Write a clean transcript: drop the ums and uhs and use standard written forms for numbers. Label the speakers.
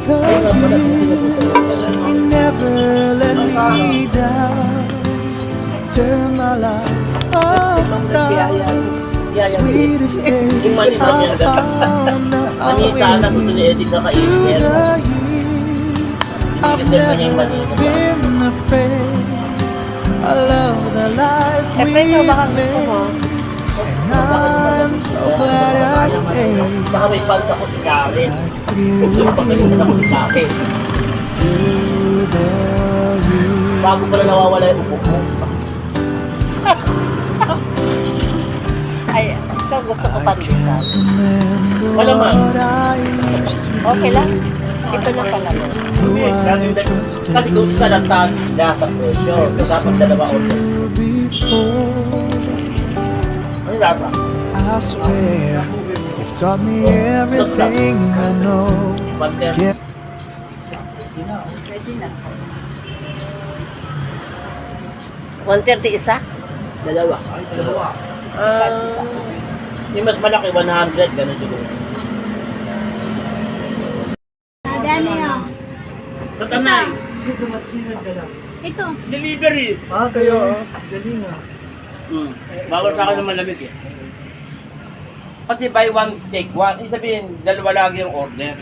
Speaker 1: the years, you never let me down. Turn my life around. Sweetest days I found with you. Through the years, I've never been afraid. I love the life we've made, and I'm so glad I stayed.
Speaker 2: Baka may pulse ako si Karen.
Speaker 1: Here with
Speaker 2: Pagkalimutan ako si
Speaker 1: you
Speaker 2: Karen.
Speaker 1: through the years.
Speaker 2: Bago pala nawawala yung upo ko.
Speaker 3: Ay, ito gusto ko pa rin.
Speaker 1: Remember
Speaker 2: Wala man.
Speaker 1: what I used to
Speaker 3: Okay lang.
Speaker 1: do.
Speaker 3: Ito na pala.
Speaker 1: Who I trusted
Speaker 2: Kasi kung isa lang sa presyo, dapat dalawa
Speaker 1: to
Speaker 2: order.
Speaker 1: before.
Speaker 2: Ano lasa?
Speaker 1: I swear you've taught me everything I know.
Speaker 2: Panter.
Speaker 1: Get
Speaker 3: Pwede na. 130 isa?
Speaker 2: Dalawa. Yung mas malaki, 100, gano'n siguro.
Speaker 4: Dani yan.
Speaker 2: Sa tanay.
Speaker 4: Ito.
Speaker 2: Delivery.
Speaker 1: kayo. Galing nga.
Speaker 2: Bawal sa akin ng malamig eh. Kasi buy one, take one. Ibig sabihin, dalawa lagi yung order.